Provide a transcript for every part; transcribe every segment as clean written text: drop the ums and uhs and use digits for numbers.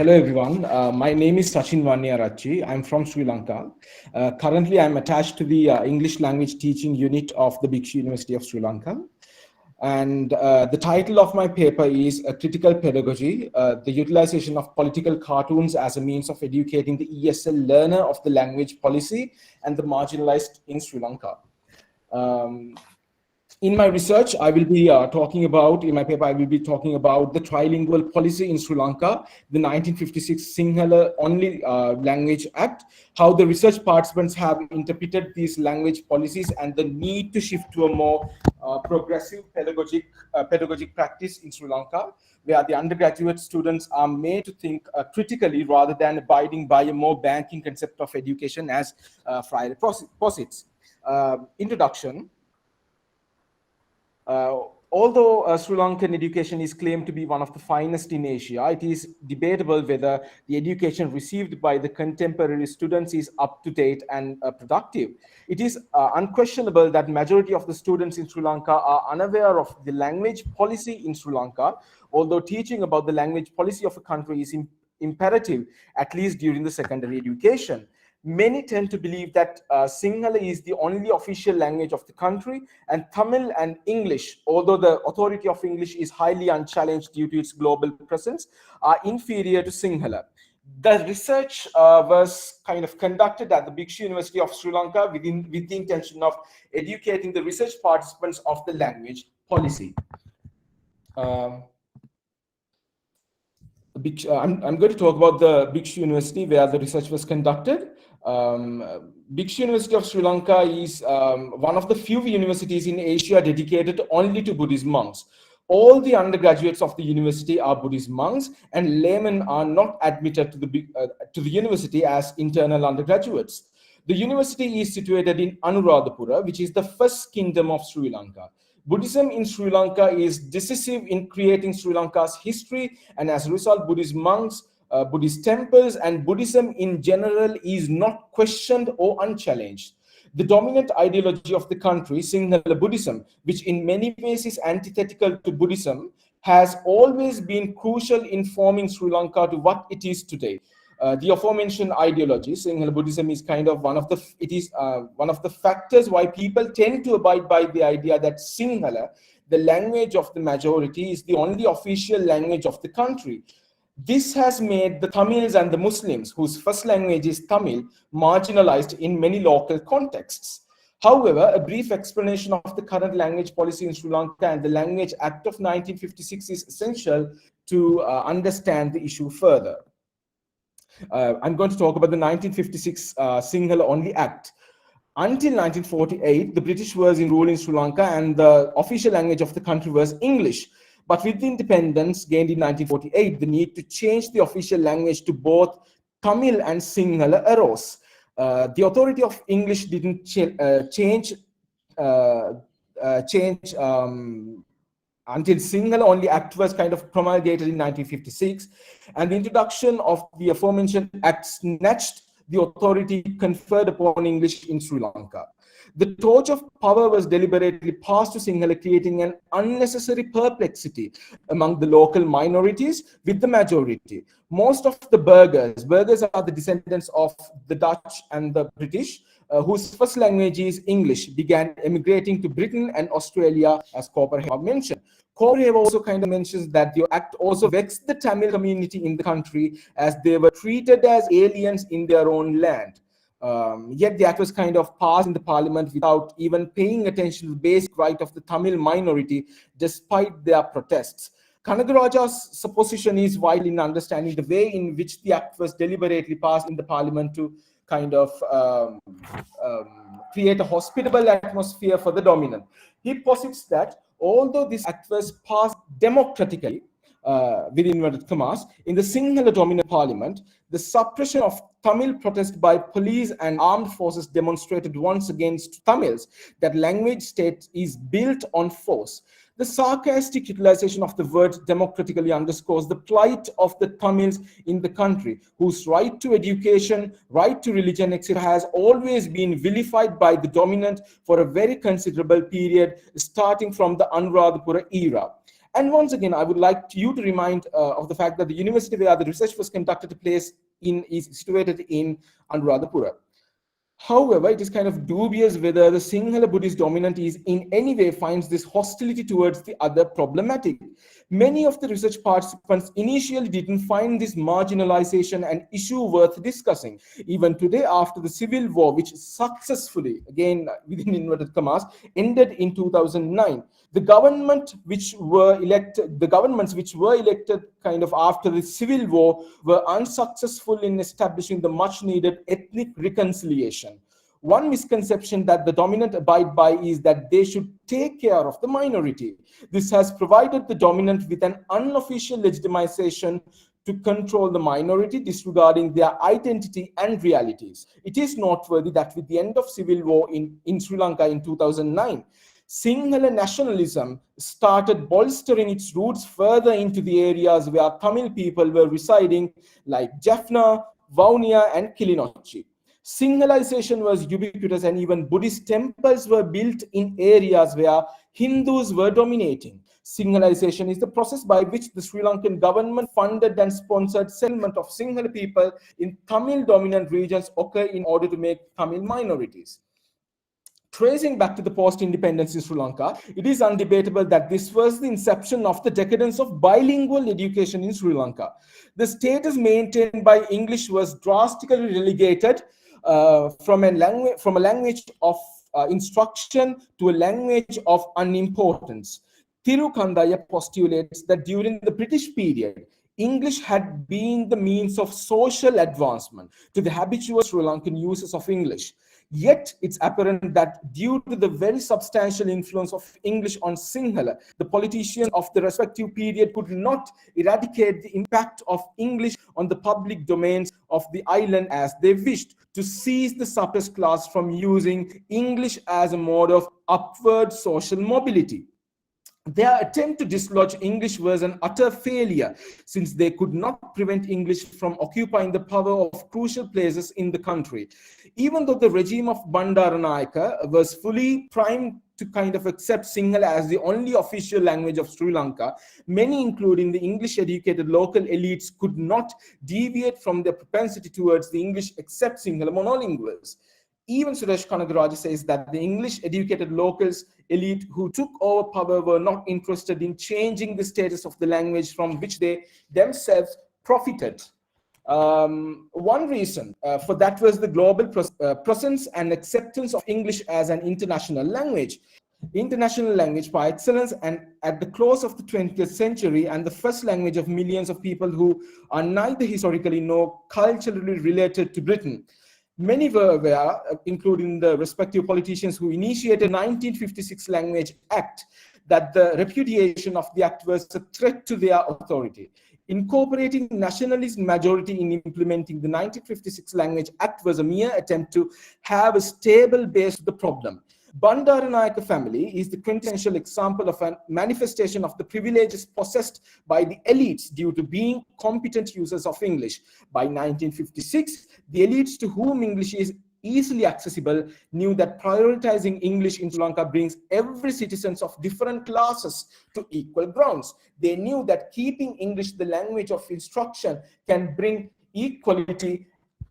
Hello everyone, my name is Sachin Wanniarachchi. I'm from Sri Lanka. Currently, I'm attached to the English language teaching unit of the Bhikshu University of Sri Lanka. And the title of my paper is Critical Pedagogy, the Utilization of Political Cartoons as a Means of Educating the ESL Learner of the Language Policy and the Marginalized in Sri Lanka. In my research, I will be talking about, in my paper, I will be talking about the trilingual policy in Sri Lanka, the 1956 Sinhala Only Language Act, how the research participants have interpreted these language policies and the need to shift to a more progressive pedagogic practice in Sri Lanka, where the undergraduate students are made to think critically rather than abiding by a more banking concept of education as Freire posits. Introduction. Although Sri Lankan education is claimed to be one of the finest in Asia, it is debatable whether the education received by the contemporary students is up to date and productive. It is unquestionable that majority of the students in Sri Lanka are unaware of the language policy in Sri Lanka, although teaching about the language policy of a country is imperative, at least during the secondary education. Many tend to believe that Sinhala is the only official language of the country, and Tamil and English, although the authority of English is highly unchallenged due to its global presence, are inferior to Sinhala. The research was kind of conducted at the Bhikshu University of Sri Lanka with the intention of educating the research participants of the language policy. I'm going to talk about the Bhikshu University where the research was conducted. Bhikshu University of Sri Lanka is one of the few universities in Asia dedicated only to Buddhist monks. All the undergraduates of the university are Buddhist monks, and laymen are not admitted to the university as internal undergraduates. The university is situated in Anuradhapura, which is the first kingdom of Sri Lanka. Buddhism in Sri Lanka is decisive in creating Sri Lanka's history, and as a result, Buddhist monks, Buddhist temples, and Buddhism in general is not questioned or unchallenged. The dominant ideology of the country, Sinhala Buddhism, which in many ways is antithetical to Buddhism, has always been crucial in forming Sri Lanka to what it is today. The aforementioned ideology, Sinhala Buddhism, is kind of one of the factors why people tend to abide by the idea that Sinhala, the language of the majority, is the only official language of the country. This has made the Tamils and the Muslims, whose first language is Tamil, marginalized in many local contexts. However, a brief explanation of the current language policy in Sri Lanka and the Language Act of 1956 is essential to understand the issue further. I'm going to talk about the 1956 Sinhala Only Act. Until 1948, the British was in rule in Sri Lanka and the official language of the country was English. But with the independence gained in 1948, the need to change the official language to both Tamil and Sinhala arose. The authority of English didn't change until Sinhala Only Act was kind of promulgated in 1956, and the introduction of the aforementioned act snatched the authority conferred upon English in Sri Lanka. The torch of power was deliberately passed to Sinhala, creating an unnecessary perplexity among the local minorities with the majority. Most of the burghers are the descendants of the Dutch and the British, whose first language is English, began emigrating to Britain and Australia, as Copperhead mentioned. Copperhead also kind of mentions that the act also vexed the Tamil community in the country as they were treated as aliens in their own land. Yet the act was kind of passed in the parliament without even paying attention to the basic right of the Tamil minority, despite their protests. Kanagaraja's supposition is vital in understanding the way in which the act was deliberately passed in the parliament to kind of create a hospitable atmosphere for the dominant. He posits that although this act was passed democratically, with inverted commas, in the Sinhala dominant parliament, the suppression of Tamil protest by police and armed forces demonstrated once against Tamils that language state is built on force. The sarcastic utilization of the word democratically underscores the plight of the Tamils in the country, whose right to education, right to religion, etc. has always been vilified by the dominant for a very considerable period, starting from the Anuradhapura era. And once again, I would like you to remind of the fact that the university where the research was conducted is situated in Anuradhapura. However, it is kind of dubious whether the Sinhala Buddhist dominant is in any way finds this hostility towards the other problematic. Many of the research participants initially didn't find this marginalization an issue worth discussing. Even today, after the civil war, which successfully, again within inverted commas, ended in 2009, the governments which were elected kind of after the civil war were unsuccessful in establishing the much needed ethnic reconciliation. One misconception that the dominant abide by is that they should take care of the minority. This has provided the dominant with an unofficial legitimization to control the minority, disregarding their identity and realities. It is noteworthy that with the end of civil war in Sri Lanka in 2009, Sinhala nationalism started bolstering its roots further into the areas where Tamil people were residing, like Jaffna, Vaunia, and Kilinochchi. Sinhalization was ubiquitous, and even Buddhist temples were built in areas where Hindus were dominating. Sinhalization is the process by which the Sri Lankan government funded and sponsored settlement of Sinhala people in Tamil dominant regions occur in order to make Tamil minorities. Tracing back to the post-independence in Sri Lanka, it is undebatable that this was the inception of the decadence of bilingual education in Sri Lanka. The status maintained by English was drastically relegated from a language of instruction to a language of unimportance. Tirukandaya postulates that during the British period, English had been the means of social advancement to the habitual Sri Lankan users of English. Yet it's apparent that due to the very substantial influence of English on Sinhala, the politicians of the respective period could not eradicate the impact of English on the public domains of the island as they wished, to seize the suppressed class from using English as a mode of upward social mobility. Their attempt to dislodge English was an utter failure, since they could not prevent English from occupying the power of crucial places in the country. Even though the regime of Bandaranaike was fully primed to kind of accept Sinhala as the only official language of Sri Lanka, many, including the English-educated local elites, could not deviate from their propensity towards the English except Sinhala monolinguals. Even Suresh Kanagaraja says that the English-educated locals elite who took over power were not interested in changing the status of the language from which they themselves profited. One reason for that was the global presence and acceptance of English as an international language by excellence, and at the close of the 20th century, and the first language of millions of people who are neither historically nor culturally related to Britain. Many were aware, including the respective politicians who initiated the 1956 Language Act, that the repudiation of the act was a threat to their authority. Incorporating nationalist majority in implementing the 1956 Language Act was a mere attempt to have a stable base to the problem. Bandaranaike family is the quintessential example of a manifestation of the privileges possessed by the elites due to being competent users of English. By 1956, the elites to whom English is easily accessible knew that prioritizing English in Sri Lanka brings every citizen of different classes to equal grounds. They knew that keeping English the language of instruction can bring equality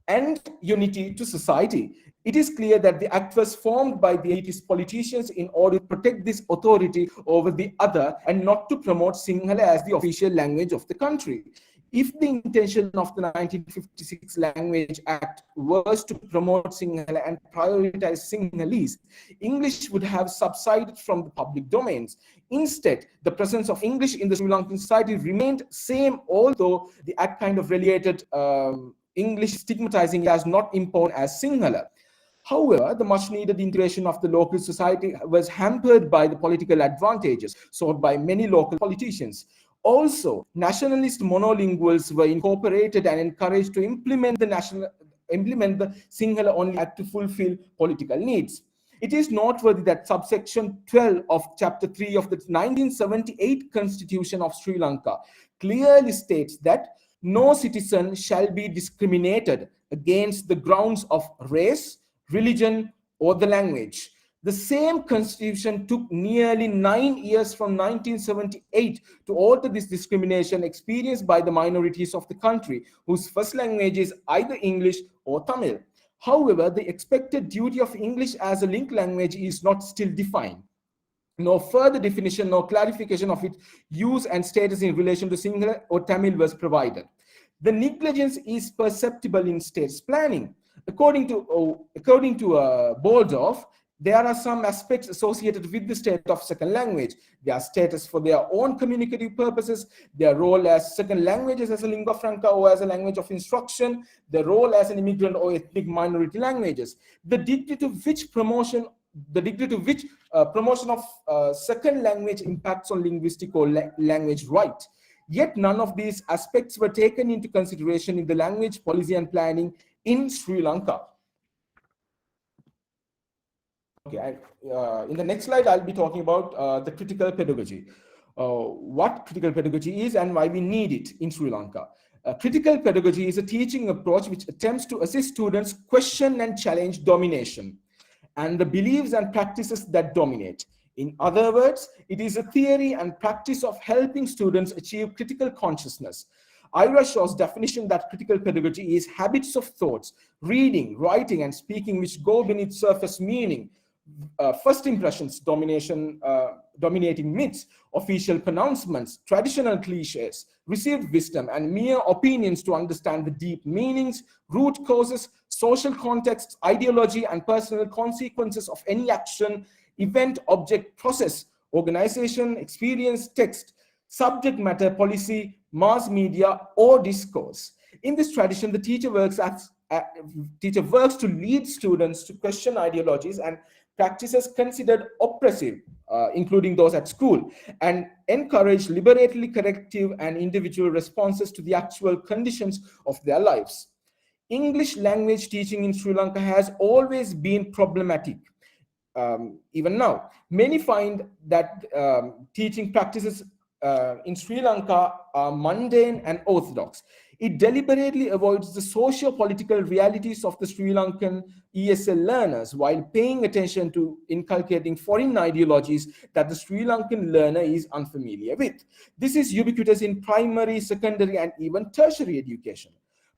and unity to society. It is clear that the act was formed by the elitist politicians in order to protect this authority over the other and not to promote Sinhala as the official language of the country. If the intention of the 1956 Language Act was to promote Sinhala and prioritize Sinhalese, English would have subsided from the public domains. Instead, the presence of English in the Sri Lankan society remained same, although the act kind of relegated English, stigmatizing it as not important as Sinhala. However, the much-needed integration of the local society was hampered by the political advantages sought by many local politicians. Also, nationalist monolinguals were incorporated and encouraged to implement the Sinhala Only Act to fulfill political needs. It is noteworthy that subsection 12 of chapter 3 of the 1978 Constitution of Sri Lanka clearly states that no citizen shall be discriminated against the grounds of race, religion, or the language. The same constitution took nearly 9 years from 1978 to alter this discrimination experienced by the minorities of the country, whose first language is either English or Tamil. However, the expected duty of English as a linked language is not still defined. No further definition, no clarification of its use and status in relation to Sinhala or Tamil was provided. The negligence is perceptible in states planning. According to Boldorf, there are some aspects associated with the state of second language: their status for their own communicative purposes, their role as second languages as a lingua franca or as a language of instruction, their role as an immigrant or ethnic minority languages, the degree to which promotion of second language impacts on linguistic or language right. Yet none of these aspects were taken into consideration in the language policy and planning in Sri Lanka. Okay, in the next slide, I'll be talking about the critical pedagogy. What critical pedagogy is and why we need it in Sri Lanka. Critical pedagogy is a teaching approach which attempts to assist students question and challenge domination and the beliefs and practices that dominate. In other words, it is a theory and practice of helping students achieve critical consciousness. Ira Shaw's definition that critical pedagogy is habits of thoughts, reading, writing, and speaking which go beneath surface meaning, first impressions, dominating myths, official pronouncements, traditional cliches, received wisdom, and mere opinions to understand the deep meanings, root causes, social contexts, ideology, and personal consequences of any action, event, object, process, organization, experience, text, subject matter, policy, mass media, or discourse. In this tradition, the teacher works to lead students to question ideologies and practices considered oppressive, including those at school, and encourage liberally corrective and individual responses to the actual conditions of their lives. English language teaching in Sri Lanka has always been problematic. Even now, many find that teaching practices in Sri Lanka are mundane and orthodox. It deliberately avoids the socio-political realities of the Sri Lankan ESL learners while paying attention to inculcating foreign ideologies that the Sri Lankan learner is unfamiliar with. This is ubiquitous in primary, secondary, and even tertiary education.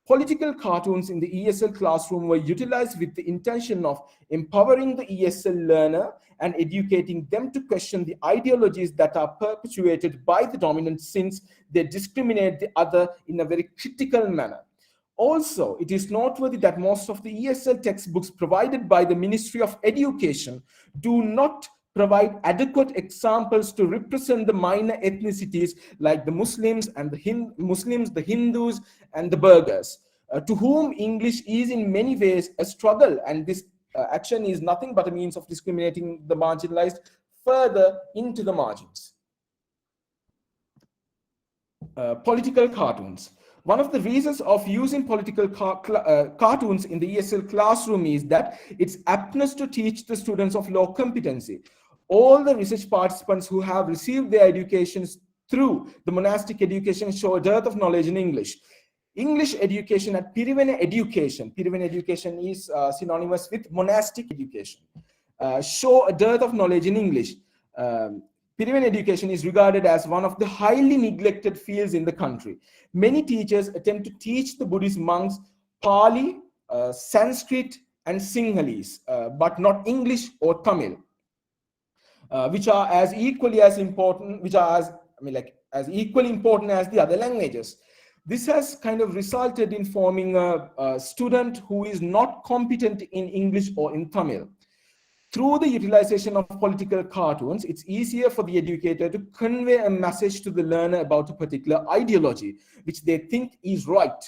Political cartoons in the ESL classroom were utilized with the intention of empowering the ESL learner and educating them to question the ideologies that are perpetuated by the dominant, since they discriminate the other in a very critical manner. Also, it is noteworthy that most of the ESL textbooks provided by the Ministry of Education do not provide adequate examples to represent the minor ethnicities like the Muslims and the Hindus, and the Burghers, to whom English is in many ways a struggle, and this action is nothing but a means of discriminating the marginalized further into the margins. Political cartoons. One of the reasons of using political cartoons in the ESL classroom is that its aptness to teach the students of low competency. All the research participants who have received their educations through the monastic education show a dearth of knowledge in English. English education at Pirivena education is synonymous with monastic education, show a dearth of knowledge in English. Pirivena education is regarded as one of the highly neglected fields in the country. Many teachers attempt to teach the Buddhist monks Pali, Sanskrit, and Sinhalese, but not English or Tamil, which are as equally important as the other languages. This has kind of resulted in forming a student who is not competent in English or in Tamil. Through the utilization of political cartoons, it's easier for the educator to convey a message to the learner about a particular ideology, which they think is right.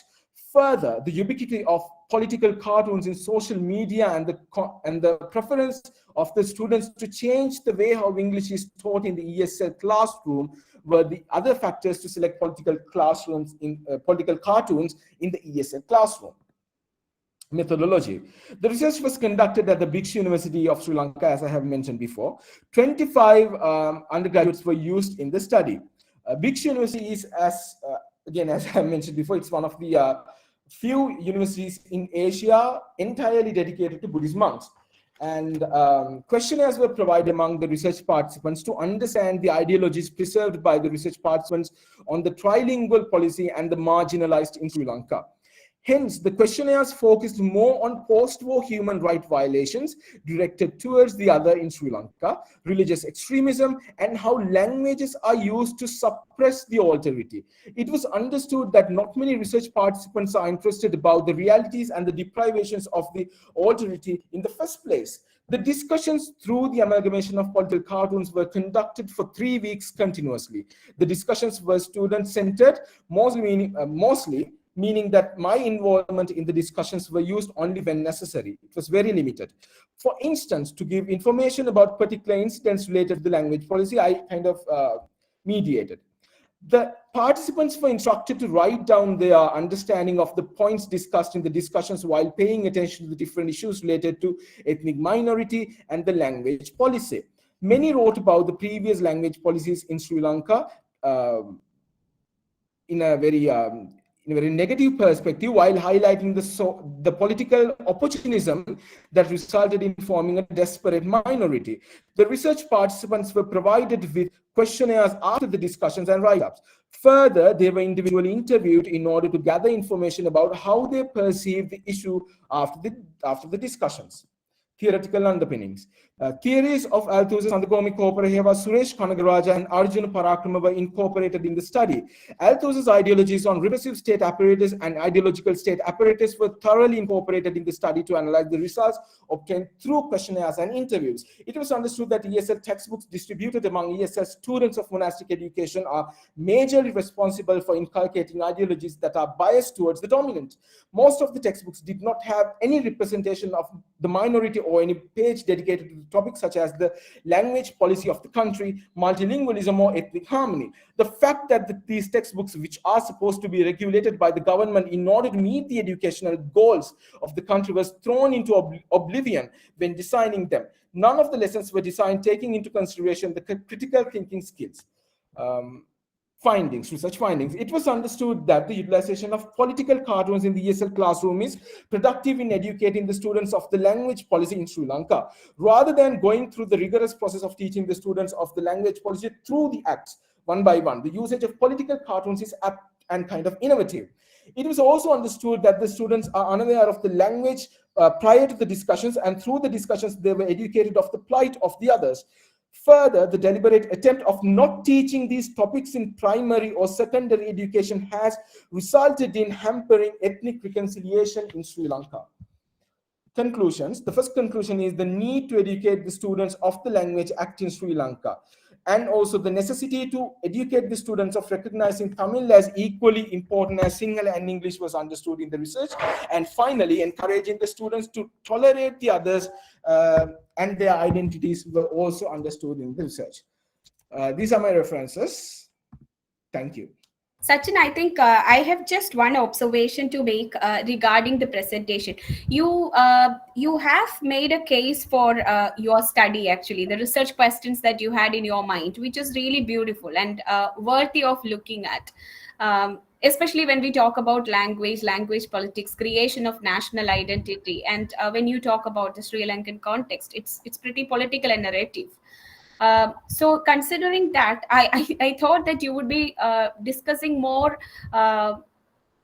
Further, the ubiquity of political cartoons in social media and the preference of the students to change the way how English is taught in the ESL classroom were the other factors to select political cartoons in the ESL classroom. Methodology. The research was conducted at the Bhikshi University of Sri Lanka, as I have mentioned before. 25 undergraduates were used in the study. Bhikshi University is, again, as I mentioned before, it's one of the few universities in Asia entirely dedicated to Buddhist monks. And questionnaires were provided among the research participants to understand the ideologies preserved by the research participants on the trilingual policy and the marginalized in Sri Lanka. Hence, the questionnaires focused more on post-war human rights violations directed towards the other in Sri Lanka, religious extremism, and how languages are used to suppress the alterity. It was understood that not many research participants are interested about the realities and the deprivations of the alterity in the first place. The discussions through the amalgamation of political cartoons were conducted for 3 weeks continuously. The discussions were student-centered, meaning that my involvement in the discussions were used only when necessary. It was very limited. For instance, to give information about particular incidents related to the language policy, I kind of mediated. The participants were instructed to write down their understanding of the points discussed in the discussions while paying attention to the different issues related to ethnic minority and the language policy. Many wrote about the previous language policies in Sri Lanka in a very negative perspective, while highlighting the political opportunism that resulted in forming a desperate minority. The research participants were provided with questionnaires after the discussions and write-ups. Further, they were individually interviewed in order to gather information about how they perceived the issue after the discussions. Theoretical underpinnings. Theories of Althusis, Sandagomi Koparaheva, Suresh Kanagaraja, and Arjuna Parakrama were incorporated in the study. Althusis' ideologies on repressive state apparatus and ideological state apparatus were thoroughly incorporated in the study to analyze the results obtained through questionnaires and interviews. It was understood that ESL textbooks distributed among ESL students of monastic education are majorly responsible for inculcating ideologies that are biased towards the dominant. Most of the textbooks did not have any representation of the minority or any page dedicated to the topics such as the language policy of the country, multilingualism, or ethnic harmony. The fact that these textbooks, which are supposed to be regulated by the government in order to meet the educational goals of the country, was thrown into oblivion when designing them. None of the lessons were designed taking into consideration the critical thinking skills. Research findings. It was understood that the utilization of political cartoons in the ESL classroom is productive in educating the students of the language policy in Sri Lanka, rather than going through the rigorous process of teaching the students of the language policy through the acts one by one. The usage of political cartoons is apt and kind of innovative. It was also understood that the students are unaware of the language prior to the discussions, and through the discussions they were educated of the plight of the others. Further, the deliberate attempt of not teaching these topics in primary or secondary education has resulted in hampering ethnic reconciliation in Sri Lanka. Conclusions. The first conclusion is the need to educate the students of the Language Act in Sri Lanka, and also the necessity to educate the students of recognizing Tamil as equally important as Sinhala and English was understood in the research. And finally, encouraging the students to tolerate the others and their identities were also understood in the research. These are my references. Thank you. Sachin, I think I have just one observation to make regarding the presentation. You have made a case for your study, actually, the research questions that you had in your mind, which is really beautiful and worthy of looking at. Especially when we talk about language politics, creation of national identity, and when you talk about the Sri Lankan context, it's pretty political and narrative. So considering that, I thought that you would be discussing more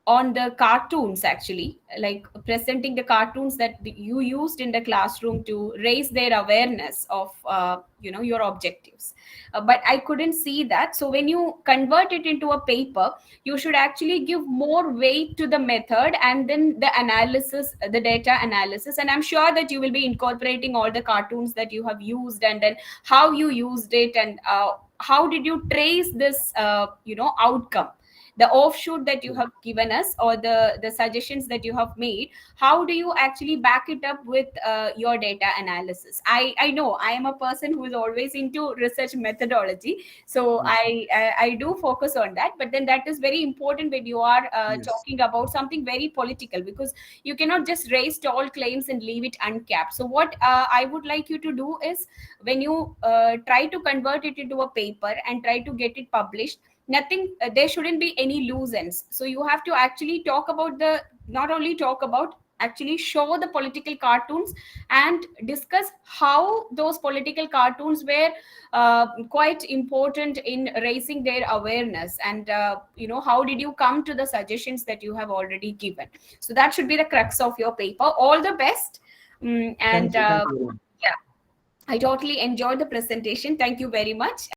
on the cartoons, actually, like presenting the cartoons that you used in the classroom to raise their awareness of your objectives. But I couldn't see that. So when you convert it into a paper, you should actually give more weight to the method and then the analysis, the data analysis. And I'm sure that you will be incorporating all the cartoons that you have used, and then how you used it, and how did you trace this outcome, the offshoot that you have given us, or the suggestions that you have made. How do you actually back it up with your data analysis? I know I am a person who is always into research methodology, so I do focus on that, but then that is very important when you are talking about something very political, because you cannot just raise tall claims and leave it uncapped. So what I would like you to do is, when you try to convert it into a paper and try to get it published, nothing, there shouldn't be any loose ends. So you have to actually talk about not only talk about, actually show the political cartoons and discuss how those political cartoons were quite important in raising their awareness, and how did you come to the suggestions that you have already given. So that should be the crux of your paper. All the best. And Thank you. Thank you very much. yeah, I totally enjoyed the presentation. Thank you very much.